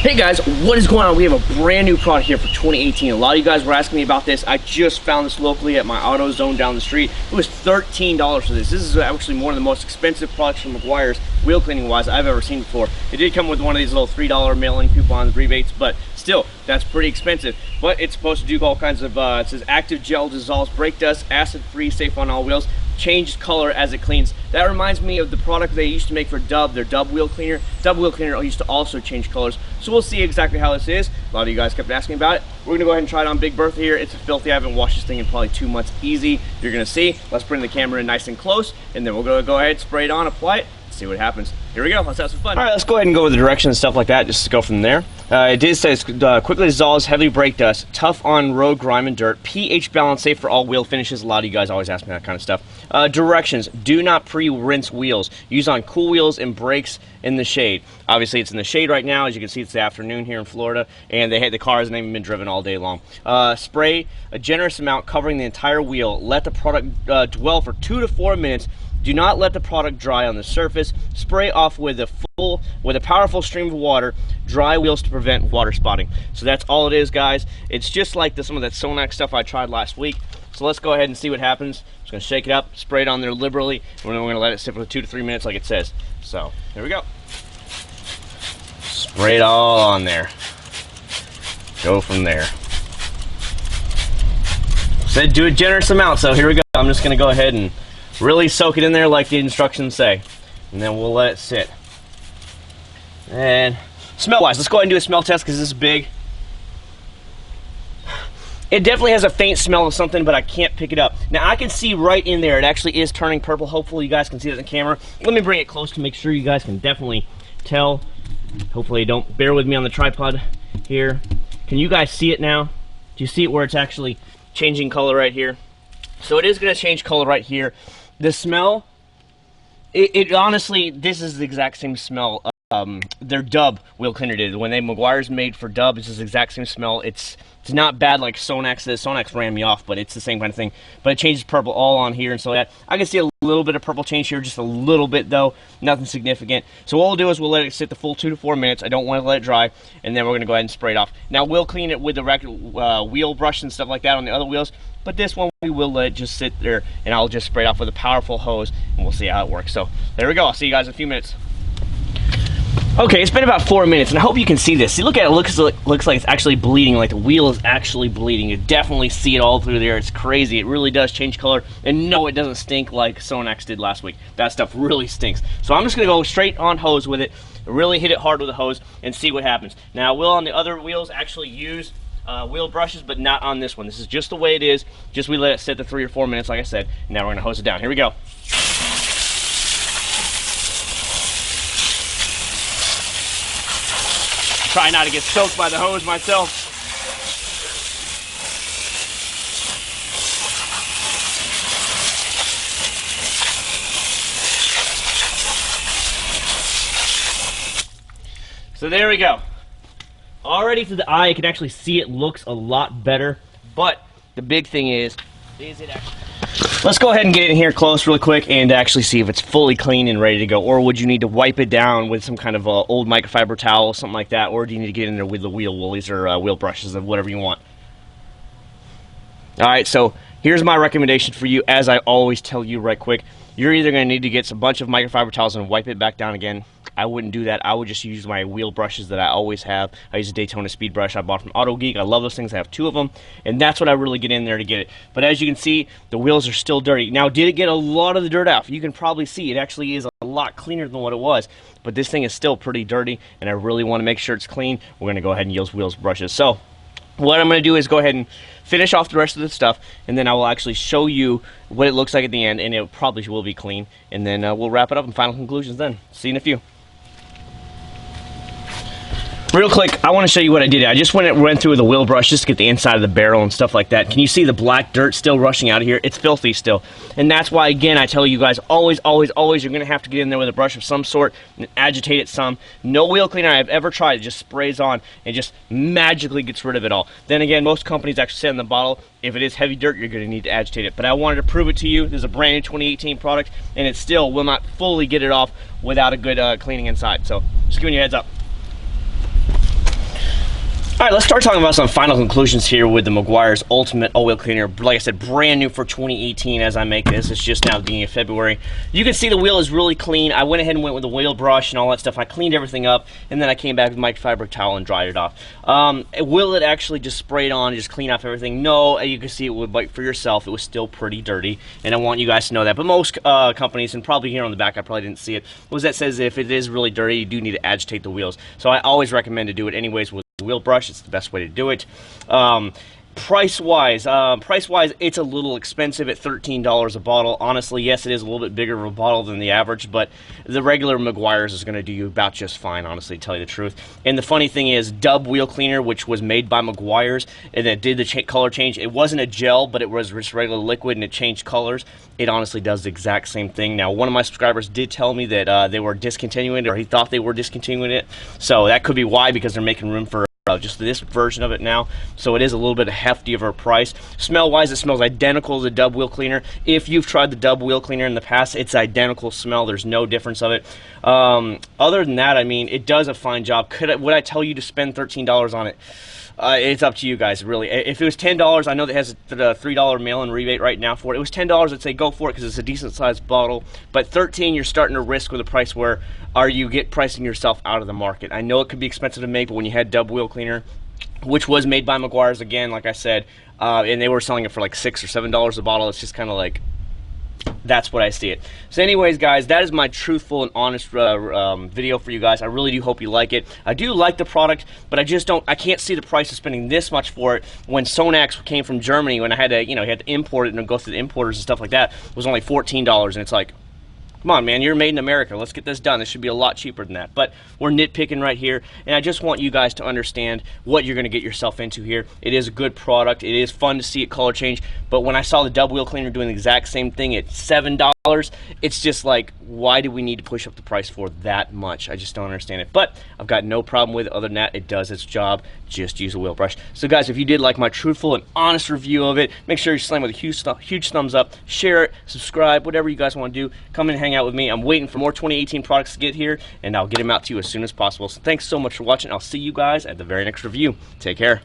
Hey guys, what is going on? We have a brand new product here for 2018. A lot of you guys were asking me about this. I just found this locally at my AutoZone down the street. It was $13 for this. This is actually one of the most expensive products from Meguiar's, wheel cleaning wise, I've ever seen before. It did come with one of these little $3 mail-in coupons, rebates, but still, that's pretty expensive. But it's supposed to do all kinds of, it says active gel dissolves brake dust, acid-free, safe on all wheels, changes color as it cleans. That reminds me of the product they used to make for Dub, their Dub wheel cleaner. Dub wheel cleaner used to also change colors. So we'll see exactly how this is. A lot of you guys kept asking about it. We're gonna go ahead and try it on Big Bertha here. It's filthy. I haven't washed this thing in probably 2 months easy. You're gonna see. Let's bring the camera in nice and close, and then we're gonna go ahead, spray it on, apply it, see what happens. Here we go, let's have some fun. All right, let's go ahead and go with the directions and stuff like that, just to go from there. It did say quickly dissolves heavy brake dust, tough on road grime and dirt, pH balance, safe for all wheel finishes. A lot of you guys always ask me that kind of stuff. Directions, do not pre-rinse wheels. Use on cool wheels and brakes in the shade. Obviously it's in the shade right now. As you can see, it's the afternoon here in Florida, and the car hasn't even been driven all day long. Spray a generous amount covering the entire wheel. Let the product dwell for 2 to 4 minutes. Do not let the product dry on the surface. Spray off with a powerful stream of water. Dry wheels to prevent water spotting. So that's all it is, guys. It's just like some of that Sonax stuff I tried last week. So let's go ahead and see what happens. Just gonna shake it up, spray it on there liberally, and then we're gonna let it sit for 2 to 3 minutes like it says. So here we go. Spray it all on there. Go from there. Said do a generous amount, so here we go. I'm just gonna go ahead and really soak it in there like the instructions say, and then we'll let it sit. And smell-wise, let's go ahead and do a smell test because this is big. It definitely has a faint smell of something, but I can't pick it up. Now I can see right in there, it actually is turning purple. Hopefully you guys can see it in the camera. Let me bring it close to make sure you guys can definitely tell. Hopefully don't bear with me on the tripod here. Can you guys see it now? Do you see it where it's actually changing color right here? So it is going to change color right here. The smell, it honestly, this is the exact same smell their Dub wheel cleaner did. When Meguiar's made for Dub, it's the exact same smell. It's not bad like Sonax is. Sonax ran me off, but it's the same kind of thing. But it changes purple all on here and so that. I can see a little bit of purple change here, just a little bit though, nothing significant. So what we'll do is we'll let it sit the full 2 to 4 minutes. I don't want to let it dry, and then we're gonna go ahead and spray it off. Now we'll clean it with the regular wheel brush and stuff like that on the other wheels, but this one we will let it just sit there, and I'll just spray it off with a powerful hose, and we'll see how it works. So there we go. I'll see you guys in a few minutes. Okay, it's been about 4 minutes, and I hope you can see this. See, look at it. Looks like it's actually bleeding, like the wheel is actually bleeding. You definitely see it all through there. It's crazy. It really does change color. And no, it doesn't stink like Sonax did last week. That stuff really stinks. So I'm just going to go straight on hose with it, really hit it hard with the hose, and see what happens. Now, I will on the other wheels actually use wheel brushes, but not on this one. This is just the way it is. Just we let it sit the 3 or 4 minutes, like I said. Now we're going to hose it down. Here we go. Try not to get soaked by the hose myself. So there we go. Already to the eye, you can actually see it looks a lot better, but the big thing is it actually... Let's go ahead and get in here close really quick and actually see if it's fully clean and ready to go. Or would you need to wipe it down with some kind of old microfiber towel, something like that, or do you need to get in there with the wheel woolies or wheel brushes or whatever you want? Alright, so here's my recommendation for you, as I always tell you right quick. You're either going to need to get a bunch of microfiber towels and wipe it back down again. I wouldn't do that. I would just use my wheel brushes that I always have. I use a Daytona Speed brush I bought from Auto Geek. I love those things. I have 2 of them, and that's what I really get in there to get it. But as you can see, the wheels are still dirty. Now, did it get a lot of the dirt out? You can probably see it actually is a lot cleaner than what it was, but this thing is still pretty dirty, and I really want to make sure it's clean. We're going to go ahead and use wheels brushes. So what I'm going to do is go ahead and finish off the rest of the stuff, and then I will actually show you what it looks like at the end, and it probably will be clean, and then we'll wrap it up and final conclusions then. See you in a few. Real quick, I want to show you what I did. I just went through with a wheel brush just to get the inside of the barrel and stuff like that. Can you see the black dirt still rushing out of here? It's filthy still. And that's why, again, I tell you guys, always, always, always, you're going to have to get in there with a brush of some sort and agitate it some. No wheel cleaner I've ever tried, it just sprays on and just magically gets rid of it all. Then again, most companies actually say in the bottle, if it is heavy dirt, you're going to need to agitate it. But I wanted to prove it to you. This is a brand new 2018 product, and it still will not fully get it off without a good cleaning inside. So, just giving you a heads up. All right, let's start talking about some final conclusions here with the Meguiar's Ultimate Oil Cleaner. Like I said, brand new for 2018 as I make this. It's just now the beginning of February. You can see the wheel is really clean. I went ahead and went with the wheel brush and all that stuff. I cleaned everything up, and then I came back with microfiber towel and dried it off. Will it actually just spray it on and just clean off everything? No, you can see it would, like, for yourself, it was still pretty dirty, and I want you guys to know that. But most companies, and probably here on the back, I probably didn't see it, was that says if it is really dirty, you do need to agitate the wheels. So I always recommend to do it anyways with wheel brush. It's the best way to do it. Price-wise, it's a little expensive at $13 a bottle. Honestly, yes, it is a little bit bigger of a bottle than the average, but the regular Meguiar's is going to do you about just fine, honestly, to tell you the truth. And the funny thing is, Dub Wheel Cleaner, which was made by Meguiar's, and that did the color change, it wasn't a gel, but it was just regular liquid, and it changed colors. It honestly does the exact same thing. Now, one of my subscribers did tell me that they were discontinuing it, or he thought they were discontinuing it, so that could be why, because they're making room for just this version of it now, so it is a little bit hefty of a price. Smell-wise, it smells identical to the Dub Wheel Cleaner. If you've tried the Dub Wheel Cleaner in the past, it's identical smell. There's no difference of it. Other than that, I mean, it does a fine job. Would I tell you to spend $13 on it? It's up to you guys, really. If it was $10, I know that has the $3 mail-in rebate right now for it. It was $10, I'd say go for it because it's a decent-sized bottle. But $13, you're starting to risk with a price where you get pricing yourself out of the market. I know it could be expensive to make, but when you had Dub Wheel Cleaner, which was made by Meguiar's again, like I said, and they were selling it for like $6 or $7 a bottle, it's just kind of like, that's what I see it. So anyways, guys, that is my truthful and honest video for you guys. I really do hope you like it. I do like the product, but I can't see the price of spending this much for it when Sonax came from Germany, when I had to, you had to import it and go through the importers and stuff like that. It was only $14, and it's like, come on, man, you're made in America. Let's get this done. This should be a lot cheaper than that. But we're nitpicking right here, and I just want you guys to understand what you're going to get yourself into here. It is a good product. It is fun to see it color change. But when I saw the Dub Wheel Cleaner doing the exact same thing at $7, it's just like, why do we need to push up the price for that much? I just don't understand it. But I've got no problem with it. Other than that, it does its job. Just use a wheel brush. So guys, if you did like my truthful and honest review of it, make sure you slam with a huge thumbs up, share it, subscribe, whatever you guys want to do. Come and hang out with me. I'm waiting for more 2018 products to get here, and I'll get them out to you as soon as possible. So thanks so much for watching. I'll see you guys at the very next review. Take care.